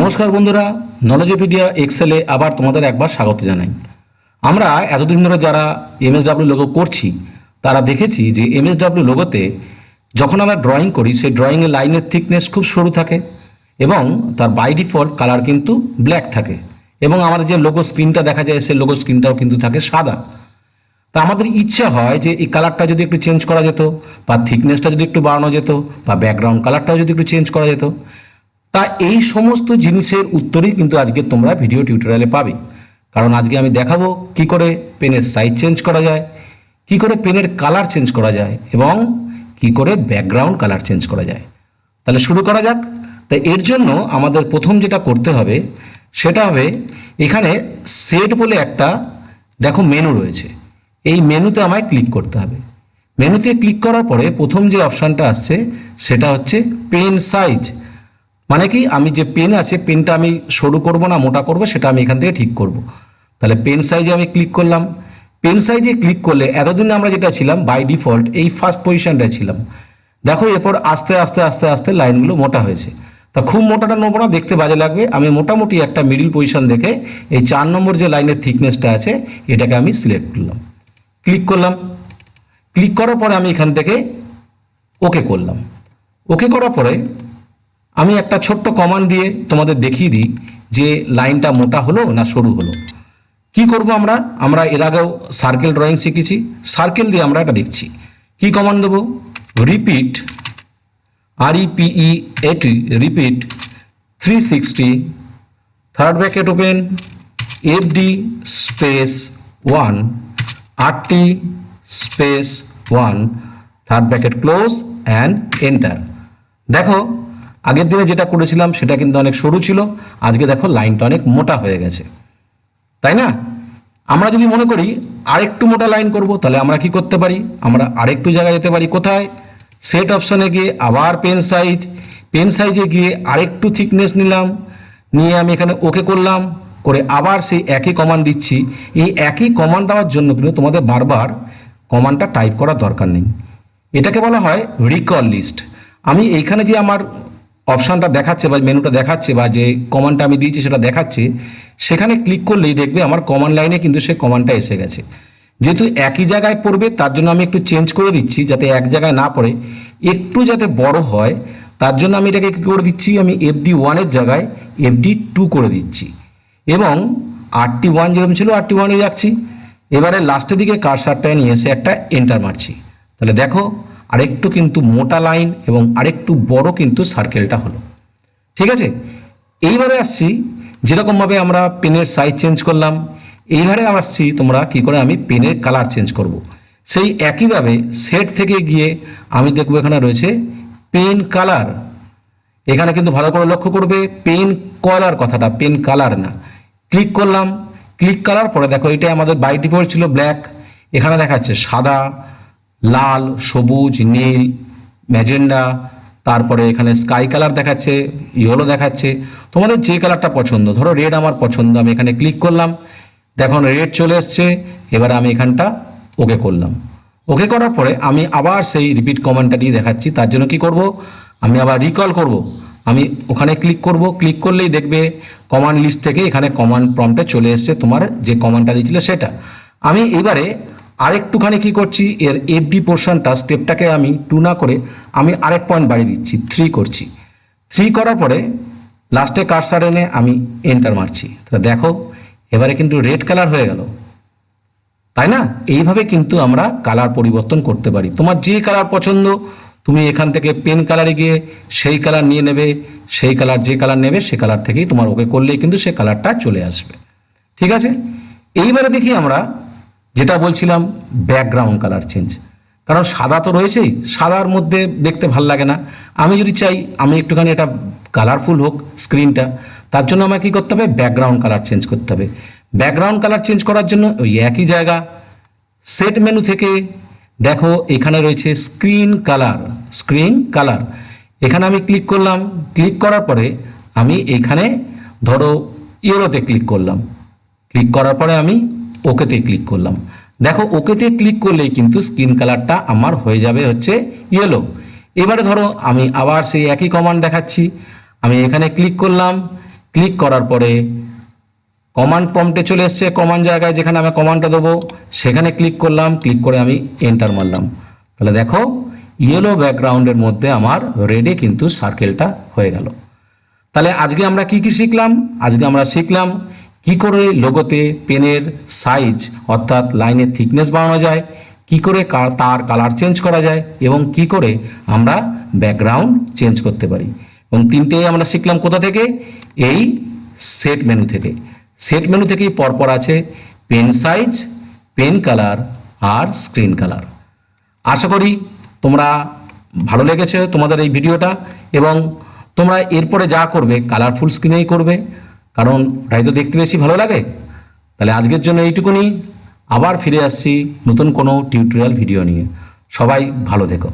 নমস্কার বন্ধুরা, নলেজোপিডিয়া এক্সেলে আবার তোমাদের একবার স্বাগত জানাই। আমরা এতদিন ধরে যারা MSW লোগো করছি তারা দেখেছি যে MSW লোগোতে যখন আমরা ড্রয়িং করি সেই ড্রয়িংয়ের লাইনের থিকনেস খুব সরু থাকে এবং তার বাই ডিফল্ট কালার কিন্তু ব্ল্যাক থাকে এবং আমাদের যে লোগো স্ক্রিনটা দেখা যায় সেই লোগো স্ক্রিনটাও কিন্তু থাকে সাদা। তা আমাদের ইচ্ছা হয় যে এই কালারটা যদি একটু চেঞ্জ করা যেত বা থিকনেসটা যদি একটু বাড়ানো যেত বা ব্যাকগ্রাউন্ড কালারটাও যদি একটু চেঞ্জ করা যেত। তা এই সমস্ত জিনিসের উত্তরই কিন্তু আজকে তোমরা ভিডিও টিউটোরিয়ালে পাবে, কারণ আজকে আমি দেখাবো কি করে পেনের সাইজ চেঞ্জ করা যায়, কি করে পেনের কালার চেঞ্জ করা যায় এবং কি করে ব্যাকগ্রাউন্ড কালার চেঞ্জ করা যায়। তাহলে শুরু করা যাক। তাই এর জন্য আমাদের প্রথম যেটা করতে হবে সেটা হবে এখানে সেট বলে একটা দেখো মেনু রয়েছে, এই মেনুতে আমায় ক্লিক করতে হবে। মেনুতে ক্লিক করার পরে প্রথম যে অপশানটা আসছে সেটা হচ্ছে পেন সাইজ, মানে কি আমি যে পেন আছে পেনটা আমি সরু করব না মোটা করব সেটা আমি এখান থেকে ঠিক করব। তাহলে পেন সাইজে আমি ক্লিক করলাম। পেন সাইজে ক্লিক করলে এতদিন আমরা যেটা ছিলাম বাই ডিফল্ট এই ফার্স্ট পজিশনটায় ছিলাম। দেখো এরপর আস্তে আস্তে আস্তে আস্তে লাইনগুলো মোটা হয়েছে। তা খুব মোটাটা নেবো না, দেখতে বাজে লাগবে। আমি মোটামুটি একটা মিডিল পজিশন দেখে এই 4 নম্বর যে লাইনের থিকনেসটা আছে এটাকে আমি সিলেক্ট করলাম, ক্লিক করলাম। ক্লিক করার পরে আমি এখান থেকে ওকে করলাম। ওকে করার পরে আমি একটা ছোট্ট কমান্ড দিয়ে তোমাদের দেখিয়ে দিই যে লাইনটা মোটা হলো না সরু হলো। কি করব আমরা এর আগেও সার্কেল ড্রয়িং শিখেছি, সার্কেল দিয়ে আমরা এটা দেখছি। কি কমান্ড দেবো? Repeat, REPEAT, repeat 360 third bracket open FD space 1 RT space 1 third bracket close and enter. দেখো আগের দিনে যেটা করেছিলাম সেটা কিন্তু অনেক সরু ছিল, আজকে দেখো লাইনটা অনেক মোটা হয়ে গেছে, তাই না? আমরা যদি মনে করি আরেকটু মোটা লাইন করব তাহলে আমরা কি করতে পারি? আমরা আরেকটু জায়গায় যেতে পারি। কোথায়? সেট অপশনে গিয়ে আবার পেন সাইজ, পেন সাইজে গিয়ে আরেকটু থিকনেস নিলাম, নিয়ে আমি এখানে ওকে করলাম, করে আবার সেই একই কমান্ড দিচ্ছি। এই একই কমান্ড দেওয়ার জন্য কিন্তু তোমাদের বারবার কমান্ডটা টাইপ করার দরকার নেই, এটাকে বলা হয় রিকল লিস্ট। আমি এইখানে যে আমার অপশানটা দেখাচ্ছে বা মেনুটা দেখাচ্ছে বা যে কমান্ডটা আমি দিয়েছি সেটা দেখাচ্ছে, সেখানে ক্লিক করলেই দেখবে আমার কমান্ড লাইনে কিন্তু সে কমান্ডটা এসে গেছে। যেহেতু একই জায়গায় পড়বে তার জন্য আমি একটু চেঞ্জ করে দিচ্ছি যাতে এক জায়গায় না পড়ে, একটু যাতে বড় হয় তার জন্য আমি এটাকে কী করে দিচ্ছি, আমি FD1 জায়গায় FD2 করে দিচ্ছি এবং RT1 যেরকম ছিল RT1 রাখছি। এবারে লাস্টের দিকে কারসারটায় নিয়ে এসে একটা এন্টার মারছি। তাহলে দেখো আরেকটু কিন্তু মোটা লাইন এবং আরেকটু বড় কিন্তু সার্কেলটা হলো। ঠিক আছে, এইবারে আসছি যেরকমভাবে আমরা পেনের সাইজ চেঞ্জ করলাম, এইবারে আসছি তোমরা কি করে আমি পেনের কালার চেঞ্জ করব। সেই একইভাবে সেট থেকে গিয়ে আমি দেখবো এখানে রয়েছে পেন কালার। এখানে কিন্তু ভালো করে লক্ষ্য করবে পেন কালার কথাটা, পেন কালার না। ক্লিক করলাম, ক্লিক করার পরে দেখো এটা আমাদের বাই ডিফল্ট ছিল ব্ল্যাক, এখানে দেখাচ্ছে সাদা, লাল, সবুজ, নীল, ম্যাজেন্ডা, তারপরে এখানে স্কাই কালার দেখাচ্ছে, ইয়েলো দেখাচ্ছে। তোমাদের যে কালারটা পছন্দ, ধরো রেড আমার পছন্দ, আমি এখানে ক্লিক করলাম, দেখুন রেড চলে এসছে। এবারে আমি এখানটা ওকে করলাম। ওকে করার পরে আমি আবার সেই রিপিট কমান্ডটা দিয়ে দেখাচ্ছি। তার জন্য কি করব, আমি আবার রিকল করব। আমি ওখানে ক্লিক করব, ক্লিক করলেই দেখবে কমান্ড লিস্ট থেকে এখানে কমান্ড প্রম্পটে চলে এসছে তোমার যে কমান্ডটা দিয়েছিলে সেটা। আমি এবারে আরেকটুখানি কি করছি, এর FD পোর্শনটা স্টেপটাকে আমি 2 না করে আমি আরেক পয়েন্ট বাড়িয়ে দিচ্ছি, 3 করছি। 3 করার পরে লাস্টে কারসার এনে আমি এন্টার মারছি। তাহলে দেখো এবারে কিন্তু রেড কালার হয়ে গেল, তাই না? এইভাবে কিন্তু আমরা কালার পরিবর্তন করতে পারি। তোমার যে কালার পছন্দ তুমি এখান থেকে পেন কালারে গিয়ে সেই কালার নিয়ে নেবে, সেই কালার যে কালার নেবে সে কালার থেকেই তোমার ওকে করলেই কিন্তু সে কালারটা চলে আসবে। ঠিক আছে, এইবারে দেখি আমরা যেটা বলছিলাম ব্যাকগ্রাউন্ড কালার চেঞ্জ। কারণ সাদা তো রয়েছেই, সাদার মধ্যে দেখতে ভাল লাগে না। আমি যদি চাই আমি একটুখানি এটা কালারফুল হোক স্ক্রিনটা, তার জন্য আমাকে কী করতে হবে, ব্যাকগ্রাউন্ড কালার চেঞ্জ করতে হবে। ব্যাকগ্রাউন্ড কালার চেঞ্জ করার জন্য ওই একই জায়গা সেট মেনু থেকে দেখো এখানে রয়েছে স্ক্রিন কালার, স্ক্রিন কালার। এখানে আমি ক্লিক করলাম, ক্লিক করার পরে আমি এখানে ধরো ইয়েলোতে ক্লিক করলাম, ক্লিক করার পরে আমি ওকেতে ক্লিক করলাম। দেখো ওকেতে ক্লিক করলেই কিন্তু স্কিন কালারটা আমার হয়ে যাবে হচ্ছে ইয়েলো। এবারে ধরো আমি আবার সেই একই কমান্ড দেখাচ্ছি, আমি এখানে ক্লিক করলাম, ক্লিক করার পরে কমান্ড প্রম্পটে চলে এসছে, কমান্ড জায়গায় যেখানে আমি কমান্ডটা দেবো সেখানে ক্লিক করলাম, ক্লিক করে আমি এন্টার মারলাম। তাহলে দেখো ইয়েলো ব্যাকগ্রাউন্ডের মধ্যে আমার রেডে কিন্তু সার্কেলটা হয়ে গেল। তাহলে আজকে আমরা কি কি শিখলাম? আজকে আমরা শিখলাম কি করে লোগোতে পেনের সাইজ অর্থাৎ লাইনের থিকনেস বাড়ানো যায়, কি করে তার কালার চেঞ্জ করা যায় এবং কি করে আমরা ব্যাকগ্রাউন্ড চেঞ্জ করতে পারি। এবং তিনটেই আমরা শিখলাম কোথা থেকে? এই সেট মেনু থেকে। সেট মেনু থেকেই পরপর আছে পেন সাইজ, পেন কালার আর স্ক্রিন কালার। আশা করি তোমরা ভালো লেগেছে তোমাদের এই ভিডিওটা, এবং তোমরা এরপরে যা করবে কালারফুল স্ক্রিনেই করবে, কারণ ওটাই তো দেখতে বেশি ভালো লাগে। তাহলে আজকের জন্য এইটুকুনি, আবার ফিরে আসছি নতুন কোনো টিউটোরিয়াল ভিডিও নিয়ে। সবাই ভালো থেকো।